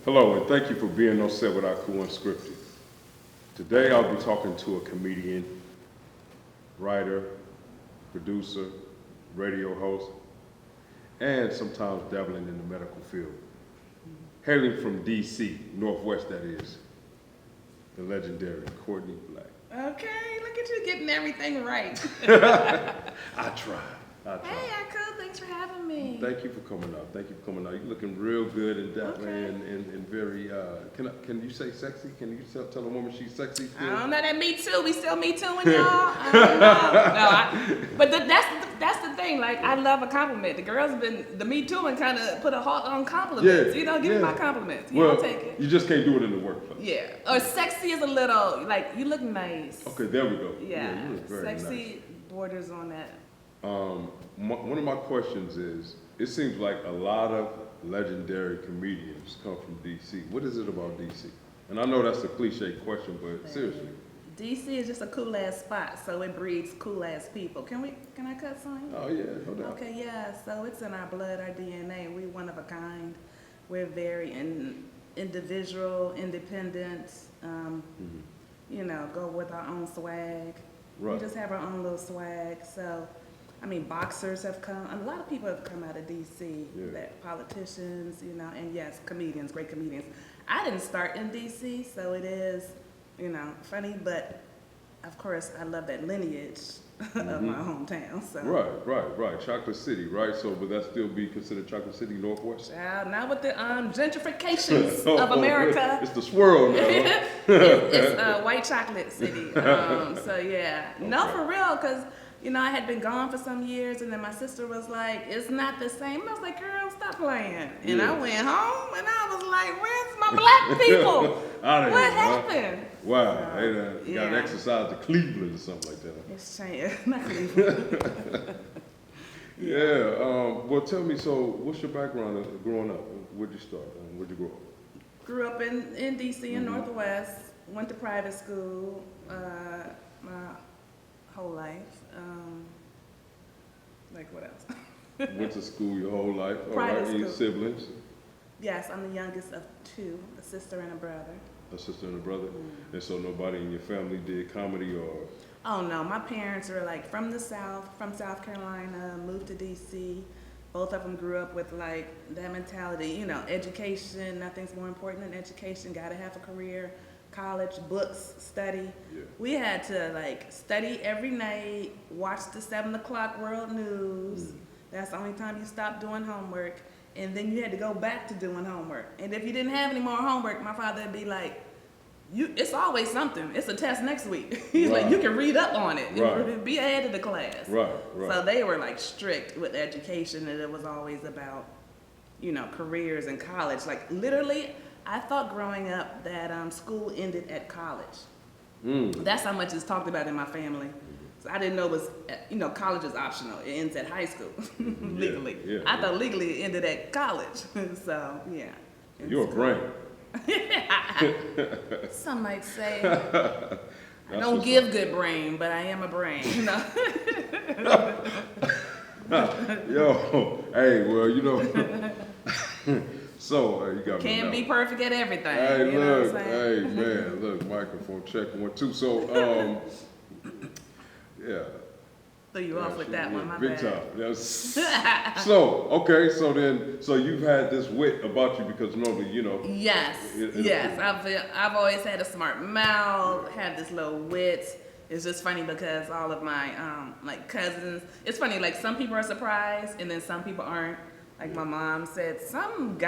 Hello, and thank you for being on set with Ahku Unscripted. Today I'll be talking to a comedian, writer, producer, radio host, and sometimes dabbling in the medical field. Hailing from D.C., Northwest that is, the legendary Courtney Black. Okay, look at you getting everything right. I tried. Hey, Ahku, thanks for having me. Thank you for coming out. You're looking real good and dapper and very, can you say sexy? Can you tell a woman she's sexy still? I don't know that Me Too. We still Me Tooing y'all? I don't know. But that's the thing. Like, I love a compliment. The girls been, the Me Too and kind of put a halt on compliments. Yeah, Give me my compliments. Well, I'll take it. You just can't do it in the workplace. Yeah. Or sexy is a little, like, you look nice. Okay, there we go. Yeah. You look very sexy nice. borders on that. One of my questions is, it seems like a lot of legendary comedians come from D.C. What is it about D.C.? And I know that's a cliche question, but seriously. D.C. is just a cool ass spot, so it breeds cool ass people. Can I cut something? Oh yeah, no doubt. Okay, yeah, so it's in our blood, our DNA. We're one of a kind. We're very individual, independent, go with our own swag. Right. We just have our own little swag. So, I mean, boxers have come. A lot of people have come out of D.C. That politicians, and yes, comedians, great comedians. I didn't start in D.C., so it is, funny. But of course, I love that lineage of my hometown. So. Right. Chocolate City, right? So would that still be considered Chocolate City, Northwest? Not with the gentrifications of America. It's the swirl now. it's White Chocolate City. So yeah, Okay. no, for real, because I had been gone for some years, and then my sister was like, "It's not the same." And I was like, "Girl, stop playing." And I went home, and I was like, "Where's my black people? What happened?" Wow, So, they got exercise to Cleveland or something like that. It's changed. Not Cleveland. Well, tell me, so what's your background growing up? Where'd you start? Where'd you grow up? Grew up in D.C. in Northwest. Went to private school my whole life. What else? Went to school your whole life? Private Any school. siblings? Yes, I'm the youngest of two, a sister and a brother. A sister and a brother? And so nobody in your family did comedy or? Oh no, my parents are from the South, from South Carolina, moved to D.C. Both of them grew up with that mentality, education, nothing's more important than education, gotta have a career, college, books, study. Yeah. We had to study every night, watch the 7 o'clock world news. That's the only time you stopped doing homework. And then you had to go back to doing homework. And if you didn't have any more homework, my father would be like, it's always something. It's a test next week. He's like, you can read up on it. Right. Be ahead of the class. Right. So they were strict with education, and it was always about, careers and college. Literally, I thought growing up that school ended at college. That's how much it's talked about in my family. So I didn't know it was, college is optional. It ends at high school, legally. I thought legally it ended at college. So, yeah. You're a brain. Some might say. I don't give good brain, but I am a brain. Yo, hey, well, so you got me. Can't be perfect at everything. Hey, you know what I'm hey, saying? man, look, microphone check 1 2. So, yeah. Threw you off with that one, my big bad. time. Yes. So you've had this wit about you because normally, Yes, yes. I've always had a smart mouth, had this little wit. It's just funny because all of my cousins. It's funny. Some people are surprised, and then some people aren't. My mom said some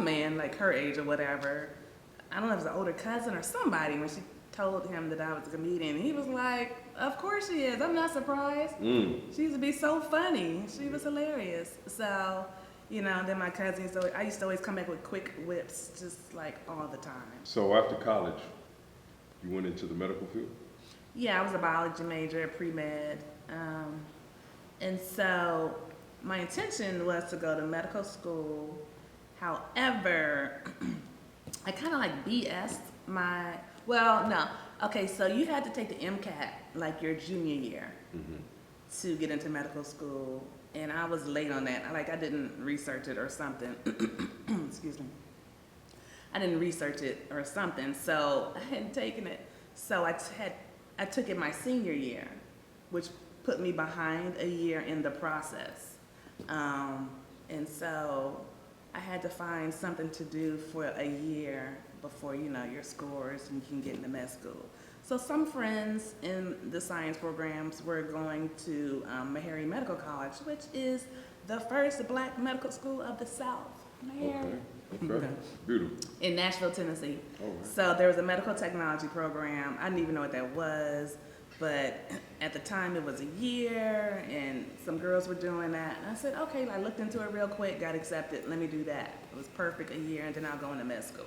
man her age or whatever. I don't know if it was an older cousin or somebody when she told him that I was a comedian. And he was like, "Of course she is. I'm not surprised. She used to be so funny. She was hilarious." So, then my cousins, I used to always come back with quick whips, just all the time. So after college, you went into the medical field? Yeah, I was a biology major, pre-med. And so my intention was to go to medical school. However, I kind of BS'd my, no. Okay, so you had to take the MCAT your junior year to get into medical school. And I was late on that. I didn't research it or something. Excuse me. I didn't research it or something, so I hadn't taken it. So I took it my senior year, which put me behind a year in the process. And so I had to find something to do for a year before, you know, your scores and you can get into med school. So some friends in the science programs were going to Meharry Medical College, which is the first black medical school of the South. Meharry. Okay. Beautiful. In Nashville, Tennessee. All right. So there was a medical technology program. I didn't even know what that was, but at the time it was a year and some girls were doing that. And I said, okay, I looked into it real quick, got accepted, let me do that. It was perfect, a year, and then I'll go into med school.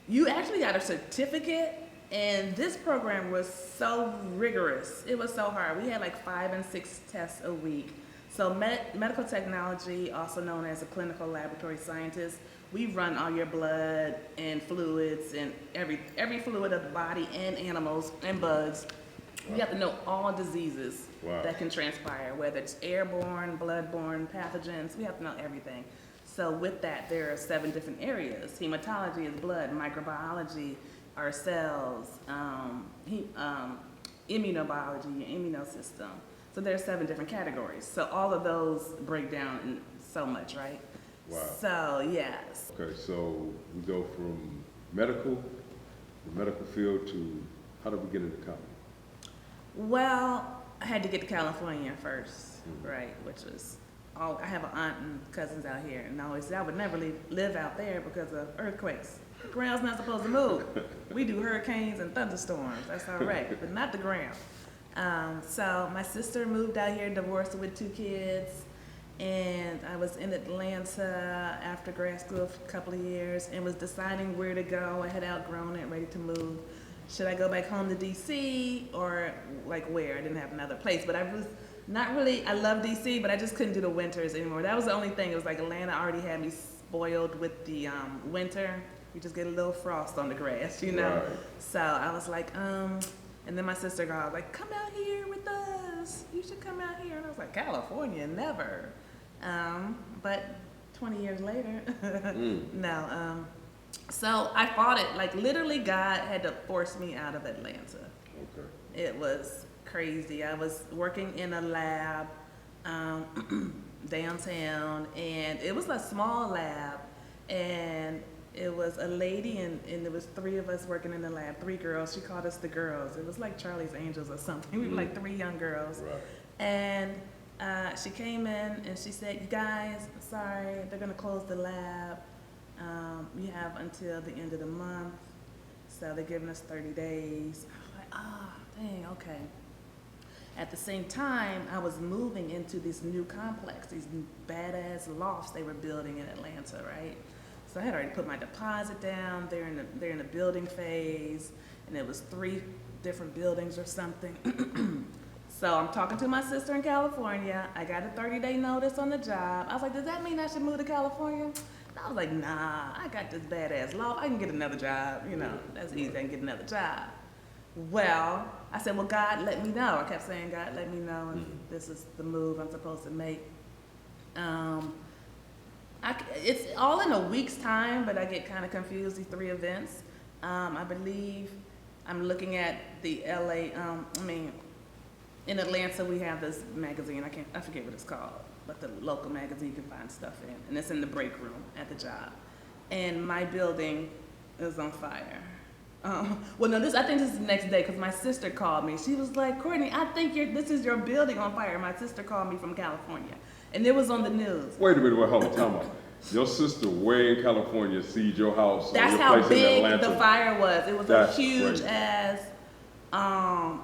You actually got a certificate, and this program was so rigorous. It was so hard. We had like 5 and 6 tests a week. So medical technology, also known as a clinical laboratory scientist, we run all your blood and fluids and every fluid of the body and animals and bugs. Wow. You have to know all diseases that can transpire, whether it's airborne, bloodborne, pathogens. We have to know everything. So with that, there are 7 different areas. Hematology is blood, microbiology are cells, immunobiology, your immunosystem. So there's 7 different categories. So all of those break down in so much, right? Wow. So yes. Okay, so we go from the medical field to how did we get into comedy? Well, I had to get to California first, right? Which was I have an aunt and cousins out here, and I always said I would never live out there because of earthquakes. The ground's not supposed to move. We do hurricanes and thunderstorms. That's all right, but not the ground. So my sister moved out here, divorced with 2 kids, and I was in Atlanta after grad school for a couple of years and was deciding where to go. I had outgrown it, ready to move. Should I go back home to DC or like where? I didn't have another place, but I was not really, I love DC, but I just couldn't do the winters anymore. That was the only thing. It was like Atlanta already had me spoiled with the winter. You just get a little frost on the grass, you know? Right. So I was like, and then my sister called, like, come out here with us. You should come out here. And I was like, California, never. But 20 years later, no. So I fought it. Like, literally, God had to force me out of Atlanta. Okay. It was crazy. I was working in a lab downtown, and it was a small lab, and it was a lady, and there was 3 of us working in the lab, 3 girls. She called us the girls. It was like Charlie's Angels or something. We were like 3 young girls. Right. And she came in and she said, you guys, sorry, they're gonna close the lab. You have until the end of the month. So they're giving us 30 days. I was like, dang, okay. At the same time, I was moving into this new complex, these badass lofts they were building in Atlanta, right? So I had already put my deposit down. They're in the building phase, and it was 3 different buildings or something. So I'm talking to my sister in California. I got a 30-day notice on the job. I was like, does that mean I should move to California? I was like, nah, I got this badass loft. I can get another job. You know, that's easy. I can get another job. Well, I said, well, God, let me know. I kept saying, God, let me know if this is the move I'm supposed to make. It's all in a week's time, but I get kind of confused, these 3 events. I believe I'm looking at the LA, in Atlanta we have this magazine, I forget what it's called, but the local magazine you can find stuff in, and it's in the break room at the job. And my building is on fire. I think this is the next day because my sister called me. She was like, Courtney, I think this is your building on fire. My sister called me from California, and it was on the news. Wait a minute, hold on, time out. Your sister way in California seed your house. That's your how place big in the fire was. It was a huge crazy. ass, a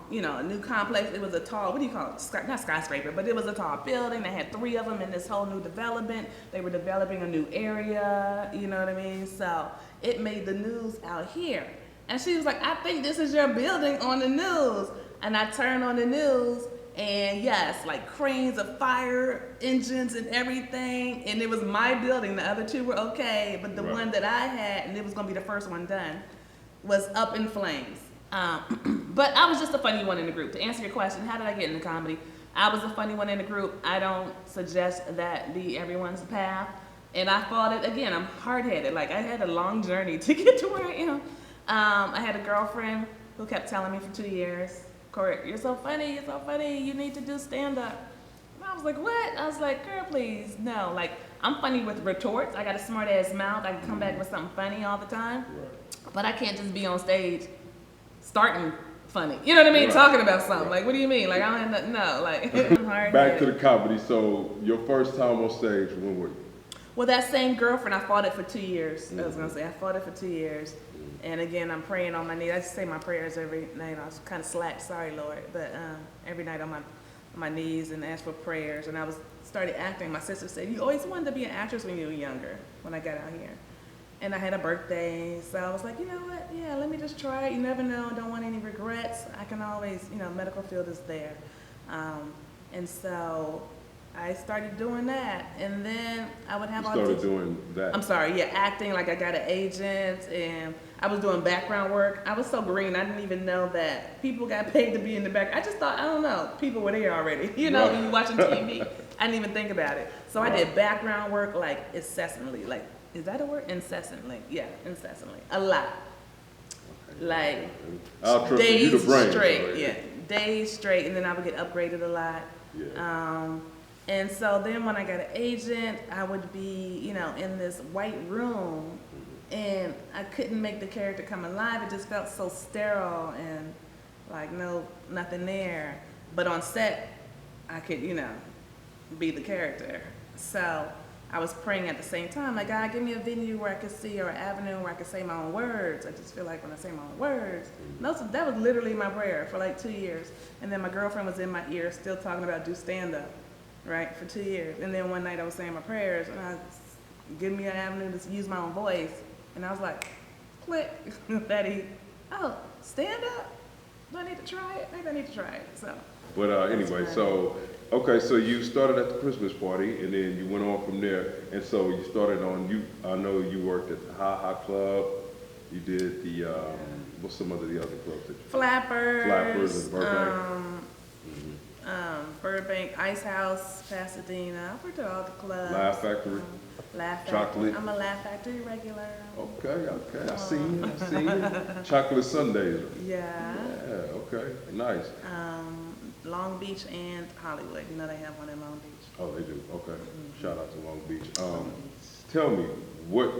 new complex. It was a tall, what do you call it? Not skyscraper, but it was a tall building. They had 3 of them in this whole new development. They were developing a new area, you know what I mean? So it made the news out here. And she was like, I think this is your building on the news. And I turned on the news, and yes, like cranes of fire engines and everything. And it was my building. The other 2 were okay, but the one that I had, and it was gonna be the first one done, was up in flames. But I was just a funny one in the group. To answer your question, how did I get into comedy? I was a funny one in the group. I don't suggest that be everyone's path. And I fought it again. I'm hard-headed. Like, I had a long journey to get to where I am. I had a girlfriend who kept telling me for 2 years, Corey, you're so funny, you need to do stand-up. And I was like, what? I was like, girl, please, no. Like, I'm funny with retorts. I got a smart-ass mouth. I can come back with something funny all the time. Right. But I can't just be on stage starting funny. You know what I mean? Right. Talking about something. Right. Like, what do you mean? Like, I don't have nothing, no. Like, I'm hard-headed. Back to the comedy. So, your first time on stage, when were you? Well, that same girlfriend, I fought it for 2 years. I was gonna say, I fought it for 2 years. And again, I'm praying on my knees. I say my prayers every night. I was kind of slack, sorry, Lord. But every night on my knees and ask for prayers. And I started acting. My sister said, you always wanted to be an actress when you were younger, when I got out here. And I had a birthday, so I was like, you know what? Yeah, let me just try it. You never know. I don't want any regrets. I can always, medical field is there. And so I started doing that, and then I would have auditions. You started doing that? I'm sorry, yeah, acting, like I got an agent, and I was doing background work. I was so green, I didn't even know that people got paid to be in the back. I just thought, I don't know, people were there already. Right. When you're watching TV, I didn't even think about it. So right. I did background work, like, incessantly. Like, is that a word? Incessantly. Yeah, incessantly. A lot. Okay. Like, days straight, yeah. Days straight, and then I would get upgraded a lot. Yeah. And so then when I got an agent, I would be, in this white room, and I couldn't make the character come alive. It just felt so sterile and like nothing there. But on set, I could, be the character. So I was praying at the same time, like, God, give me a venue where I could see, or an avenue where I could say my own words. I just feel like when I say my own words, that was literally my prayer for like 2 years. And then my girlfriend was in my ear still talking about do stand-up. Right, for 2 years. And then one night I was saying my prayers, and I give me an avenue to use my own voice. And I was like, click, Betty, stand up? Do I need to try it? Maybe I need to try it, so. But anyway, so you started at the Christmas party, and then you went on from there. And so you started I know you worked at the Ha Club. You did the, what's some of the other clubs? Flappers and Burbank. Burbank, Ice House, Pasadena. I've worked at all the clubs. Laugh Factory. Chocolate. I'm a Laugh Factory regular. Okay. I see you. Chocolate Sundays. Yeah. Yeah, okay. Nice. Long Beach and Hollywood. They have one in Long Beach. Oh, they do. Okay. Mm-hmm. Shout out to Long Beach. Tell me, what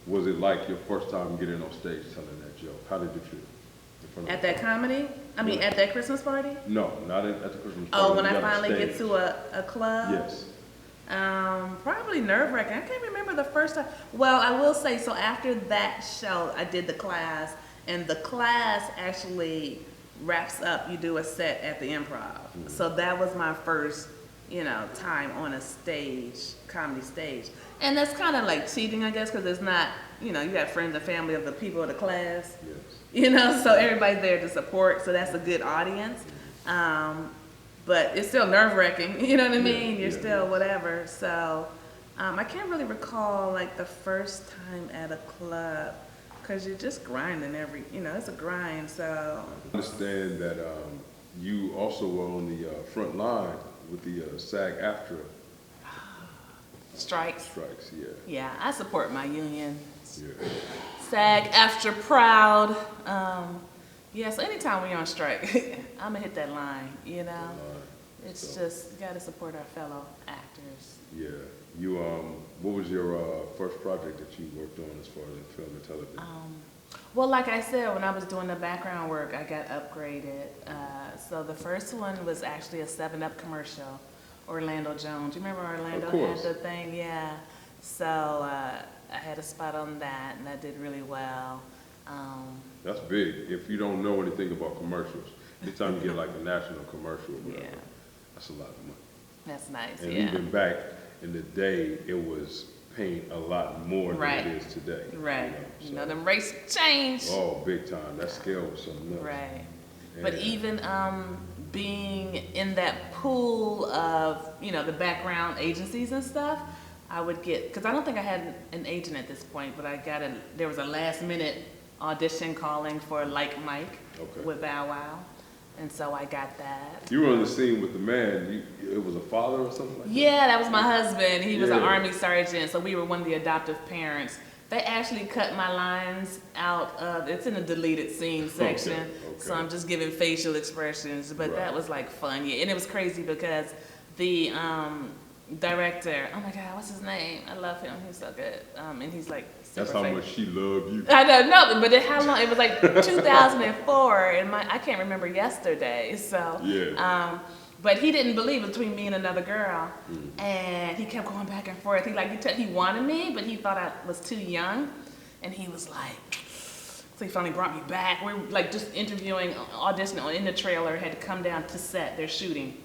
was it like your first time getting on stage telling that joke? How did you feel? At that comedy? At that Christmas party? No, not at the Christmas party. Oh, when I finally get to a club? Yes. Probably nerve-wracking. I can't remember the first time. Well, I will say, so after that show, I did the class, and the class actually wraps up, you do a set at the Improv. Mm-hmm. So that was my first, time on a stage, comedy stage. And that's kind of like cheating, I guess, because it's not, you got friends and family of the people of the class. Yes. So everybody's there to support, so that's a good audience. But it's still nerve-wracking, you know what I mean? You're still whatever. So I can't really recall, like, the first time at a club, because you're just grinding it's a grind, so. I understand that you also were on the front line with the SAG-AFTRA. Strikes, yeah. Yeah, I support my union. Yeah. SAG-AFTRA proud. So anytime we're on strike, I'm gonna hit that line, It's just, you gotta support our fellow actors. Yeah. You, what was your first project that you worked on as far as in film and television? Well, like I said, when I was doing the background work, I got upgraded. So the first one was actually a 7-Up commercial, Orlando Jones. You remember Orlando had the thing? Yeah. So I had a spot on that, and that did really well. That's big. If you don't know anything about commercials, anytime you get like a national commercial or whatever, that's a lot of money. That's nice, and even back in the day, it was paying a lot more than it is today. Right. Them rates changed. Oh, big time. That scale was something else. Right. And but even being in that pool of, the background agencies and stuff, I would get, because I don't think I had an agent at this point, but there was a last minute audition calling for Like Mike with Bow Wow. And so I got that. You were on the scene with the man. It was a father or something like that? Yeah, that was my husband. He was an Yeah. Army sergeant, so we were one of the adoptive parents. They actually cut my lines out of, it's in the deleted scene section, Okay. so I'm just giving facial expressions, but Right. that was like fun, yeah. And it was crazy because the director, oh my God, what's his name? I love him, he's so good. And he's like super That's how famous. much she loved you. I don't know, but how long? It was like 2004, and I can't remember yesterday. So, Yeah. but he didn't believe between me and another girl, and he kept going back and forth. He wanted me, but he thought I was too young, and he was like. So he finally brought me back. We were like just interviewing, auditioning in the trailer. Had to come down to set. They're shooting,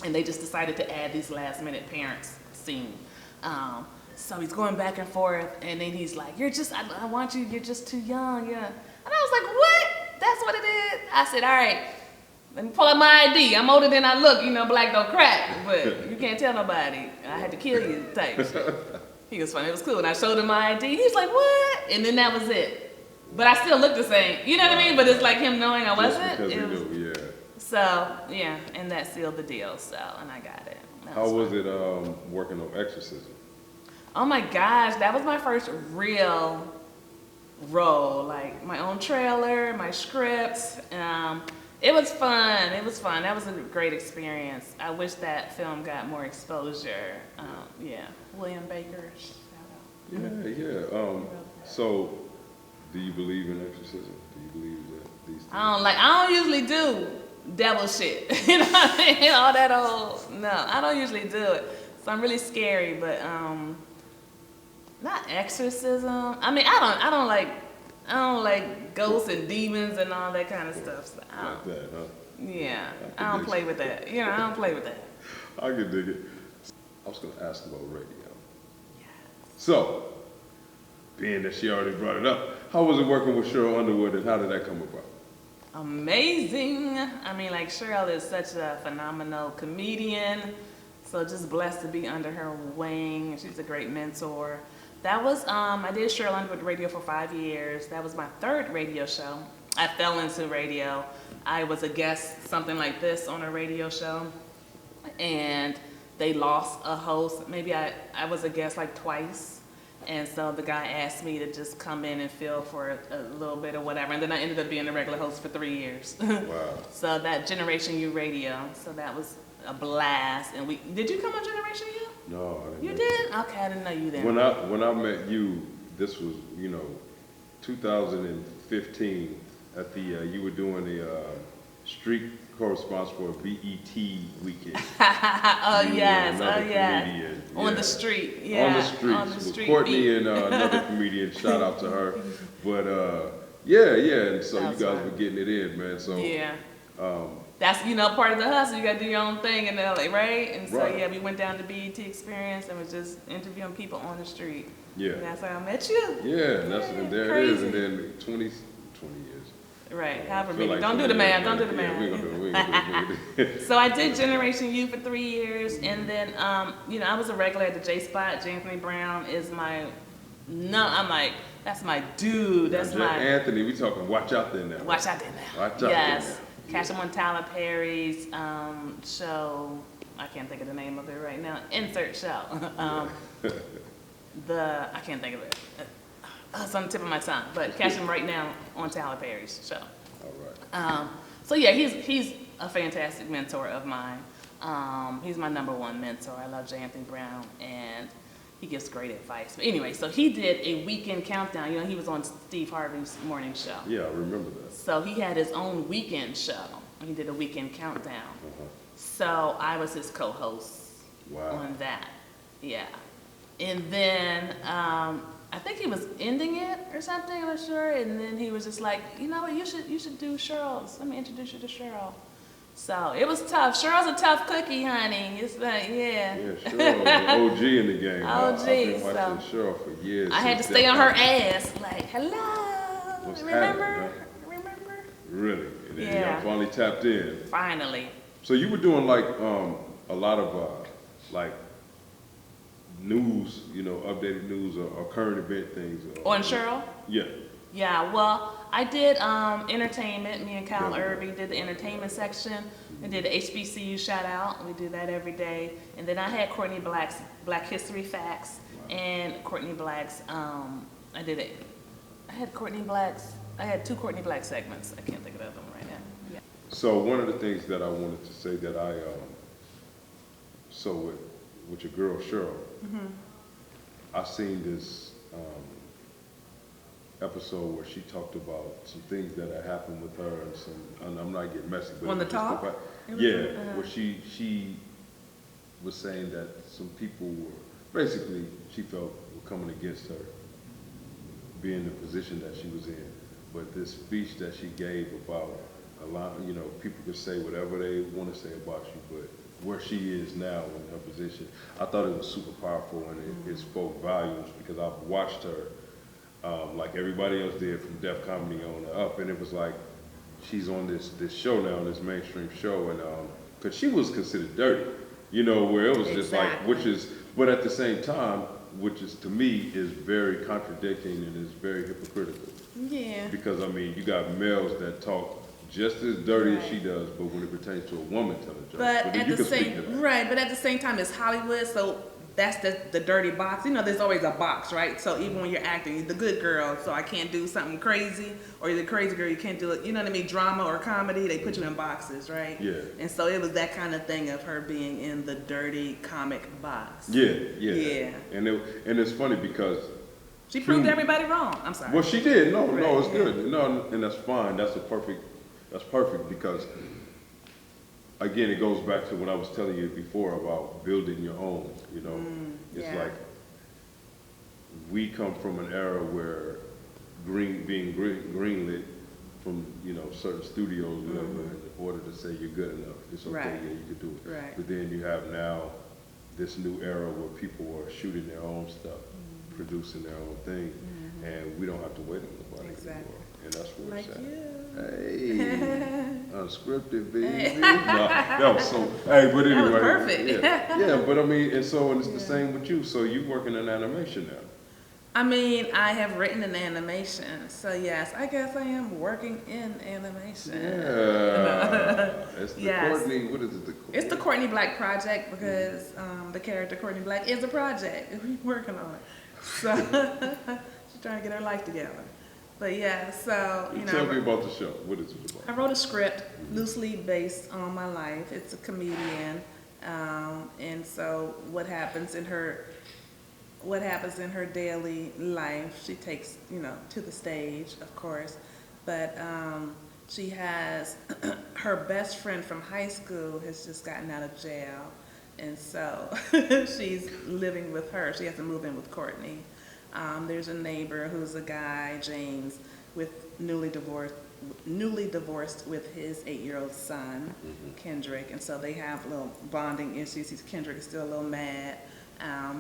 and they just decided to add these last-minute parents scene. So he's going back and forth, and then he's like, I want you, you're just too young, yeah. And I was like, what? That's what it is? I said, all right, let me pull up my ID. I'm older than I look, black don't crack, but you can't tell nobody. I had to kill you type shit. He was funny, it was cool. And I showed him my ID, he was like, what? And then that was it. But I still looked the same, you know what I mean? But it's like him knowing I wasn't. Just because he knew, yeah. So, yeah, and that sealed the deal, and I got it. How was it working on Exorcism? Oh my gosh, that was my first real role, like my own trailer, my scripts. It was fun. That was a great experience. I wish that film got more exposure. Yeah, William Baker, shout out. Yeah. So, do you believe in exorcism? Do you believe that these things? I don't usually do devil shit. You know what I mean? All that old. No, I don't usually do it. So I'm really scary, but not exorcism. I mean, I don't like ghosts and demons and all that kind of stuff. So Like that, huh? Yeah, I don't play with that. I don't play with that. I can dig it. I was going to ask about radio. Yeah. So, being that she already brought it up, how was it working with Cheryl Underwood, and how did that come about? Amazing. I mean, like Cheryl is such a phenomenal comedian. So just blessed to be under her wing. She's a great mentor. That was, I did Cheryl Underwood Radio for 5 years. That was my third radio show. I fell into radio. I was a guest, something like this, on a radio show. And they lost a host. Maybe I was a guest like twice. And so the guy asked me to just come in and fill for a little bit or whatever. And then I ended up being a regular host for 3 years. Wow. So that Generation U radio. So that was a blast. And did you come on Generation U? No, I didn't. You did? Okay, I didn't know you then. When I met you, this was 2015 at the you were doing the street correspondence for a BET weekend. Oh You yes, were oh another yes. comedian. On Yeah. the street, yeah. On the streets. On the street With Courtney beat. and another comedian. Shout out to her. But yeah. And so That's you guys right. were getting it in, man. So Yeah. That's part of the hustle. You gotta do your own thing in LA, right? And so Right. yeah, we went down to BET Experience and was just interviewing people on the street. yeah, And that's how I met you. yeah, and and there it is, and then 20 years. Right. I However feel many. like Don't do 20 the math. years, Don't do the yeah, math. we ain't gonna do it. So I did Generation U for 3 years, and then I was a regular at the J Spot. J. Anthony Brown is I'm like, that's my dude. That's Now, my. Anthony, we talking. Watch out there now. Watch out there now. Watch out there Yes. now. Catch him on Tyler Perry's show. I can't think of the name of it right now. Insert show. I can't think of it. It's on the tip of my tongue. But catch him right now on Tyler Perry's show. All right. So yeah, he's a fantastic mentor of mine. He's my #1 mentor. I love J. Anthony Brown, and he gives great advice. But anyway, so he did a weekend countdown. He was on Steve Harvey's morning show. Yeah, I remember that. So he had his own weekend show. He did a weekend countdown. So I was his co-host Wow. on that. Yeah. And then I think he was ending it or something, I'm not sure. And then he was just like, you know what, you should do Cheryl's. Let me introduce you to Cheryl. So it was tough. Cheryl's a tough cookie, honey. It's like, yeah. Yeah, Cheryl was an OG in the game. OG, I've been watching so Cheryl for years. I had to since stay that on her time. ass, like, hello. What's Remember? happening, Remember? Really? And then Yeah. y'all finally tapped in. Finally. So you were doing like a lot of like news, updated news or current event things. On Cheryl? Yeah. Yeah, well, I did entertainment. Me and Kyle Yeah, Irby did the entertainment section. I did the HBCU shout out. We do that every day. And then I had Courtney Black's Black History Facts and Courtney Black's. I did it. I had Courtney Black's. I had 2 Courtney Black segments. I can't think of them right now. Yeah. So one of the things that I wanted to say that so with your girl Cheryl, I seen this episode where she talked about some things that had happened with her and I'm not getting messy, but On the it was just talk? about- yeah, where she was saying that some people were basically she felt were coming against her being in the position that she was in. But this speech that she gave about a lot, people could say whatever they want to say about you, but where she is now in her position, I thought it was super powerful and it spoke volumes because I've watched her like everybody else did from Def Comedy on up, and it was like she's on this show now, this mainstream show, and because she was considered dirty, where it was just like, but at the same time, which is to me is very contradicting and is very hypocritical. Yeah. Because I mean, you got males that talk just as dirty as she does, but when it pertains to a woman telling jokes. But then at you the can speak to same that. right, but at the same time, it's Hollywood, so that's the dirty box. There's always a box, right? So even when you're acting, you're the good girl, so I can't do something crazy, or you're the crazy girl, you can't do it. You know what I mean? Drama or comedy, they put you in boxes, right? Yeah. And so it was that kind of thing of her being in the dirty comic box. Yeah. And it's funny because She proved everybody wrong. I'm sorry. well, she did. No, it's Yeah. good. No, and that's fine. That's perfect because again, it goes back to what I was telling you before about building your own. It's yeah. like we come from an era where being greenlit from certain studios, whatever, in order to say you're good enough. It's okay, Right. yeah, you can do it. Right. But then you have now this new era where people are shooting their own stuff, producing their own thing, and we don't have to wait on nobody Exactly. anymore. And that's where Like it's at. you. Hey, unscripted, baby. No, that was so. Hey, but anyway, was perfect. Yeah, but I mean, and it's the same with you. So you working in animation now. I mean, I have written in animation, so yes, I guess I am working in animation. Yeah, it's the Yes. Courtney. What is it? It's the Courtney Black project because the character Courtney Black is a project and we're working on it. So she's trying to get her life together. But yeah, so Tell me about the show. What is it about? I wrote a script loosely based on my life. It's a comedian, and so what happens in her daily life, she takes to the stage, of course. But she has her best friend from high school has just gotten out of jail, and so she's living with her. She has to move in with Courtney. There's a neighbor who's a guy, James, with newly divorced with his 8-year-old son, Kendrick, and so they have little bonding issues. Kendrick is still a little mad,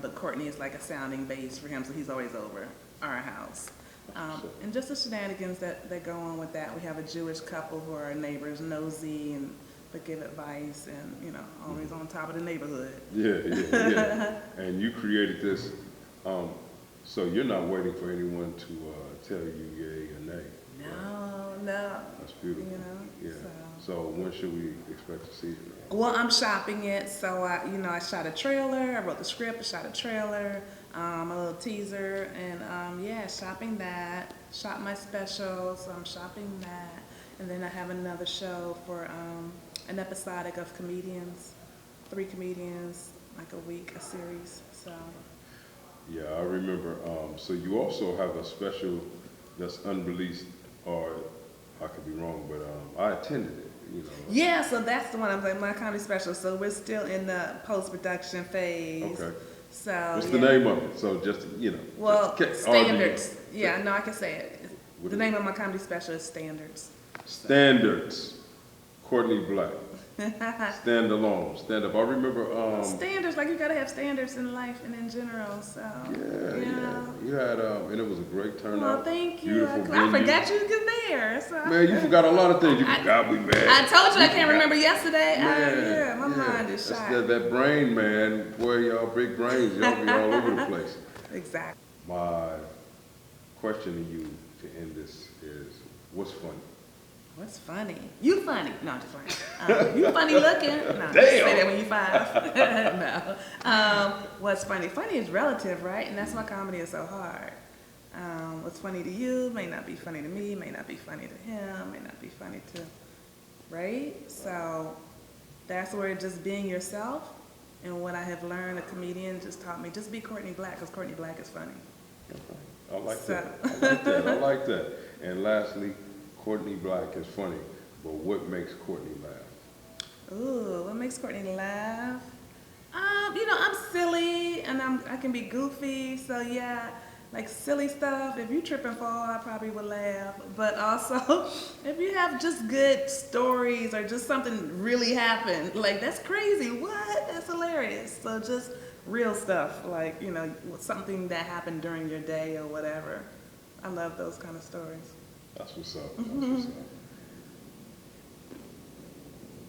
but Courtney is like a sounding base for him, so he's always over our house. And just the shenanigans that go on with that. We have a Jewish couple who are our neighbors, nosy and but give advice, and always on top of the neighborhood. Yeah. And you created this. So you're not waiting for anyone to tell you yay or nay. No. That's beautiful. Yeah. So when should we expect to see it? Well, I'm shopping it, so I shot a trailer. I wrote the script, I shot a trailer, a little teaser, and shopping that. Shot my special, so I'm shopping that, and then I have another show for an episodic of comedians, 3 comedians, like a week, a series. So. Yeah, I remember. So you also have a special that's unreleased, or I could be wrong, but I attended it. Yeah, so that's the one I'm like my comedy special. So we're still in the post-production phase. Okay. So what's the name of it? So just Well, just Standards. Yeah, no, I can say it. The name of my comedy special is Standards. Standards. Courtney Black. Stand alone. Stand up. I remember. Standards, like you gotta have standards in life and in general. So. Yeah. You had and it was a great turnout. Well, thank you. Beautiful I venue. forgot you was there. So. Man, you forgot a lot of things. You forgot we met. I told you I can't remember yesterday. Man, My mind is shot. That brain, man. Boy, y'all big brains. Y'all be all over the place. Exactly. My question to you to end this is, what's funny? What's funny? You funny. No, I'm just playing. You funny looking. No, just say that when you 5. No. What's funny? Funny is relative, right? And that's why comedy is so hard. What's funny to you may not be funny to me, may not be funny to him, may not be funny to, right? So that's where just being yourself, and what I have learned, a comedian just taught me, just be Courtney Black, because Courtney Black is funny. I like that. I like that. I like that. And lastly, Courtney Black is funny, but what makes Courtney laugh? Ooh, what makes Courtney laugh? I'm silly and I can be goofy, so yeah, like silly stuff. If you trip and fall, I probably would laugh. But also, if you have just good stories or just something really happened, like that's crazy. What? That's hilarious. So just real stuff, like something that happened during your day or whatever. I love those kind of stories. That's what's up. That's what's up.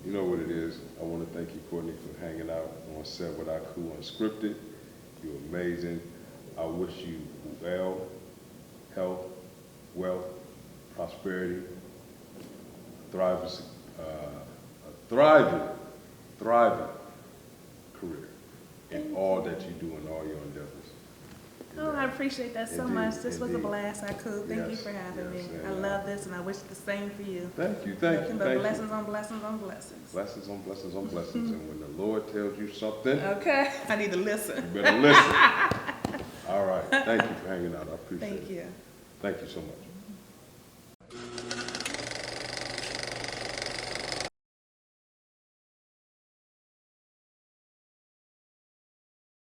You know what it is. I want to thank you, Courtney, for hanging out on set with Ahku Unscripted. You're amazing. I wish you well, health, wealth, prosperity, a thriving career in all that you do and all your endeavors. Oh, I appreciate that so much. This was a blast, Ahku. Thank you for having me. I love this, and I wish the same for you. Thank you. Nothing but blessings on blessings on blessings. Blessings on blessings on blessings. And when the Lord tells you something, okay, I need to listen. You better listen. All right. Thank you for hanging out. I appreciate it. Thank you. Thank you so much.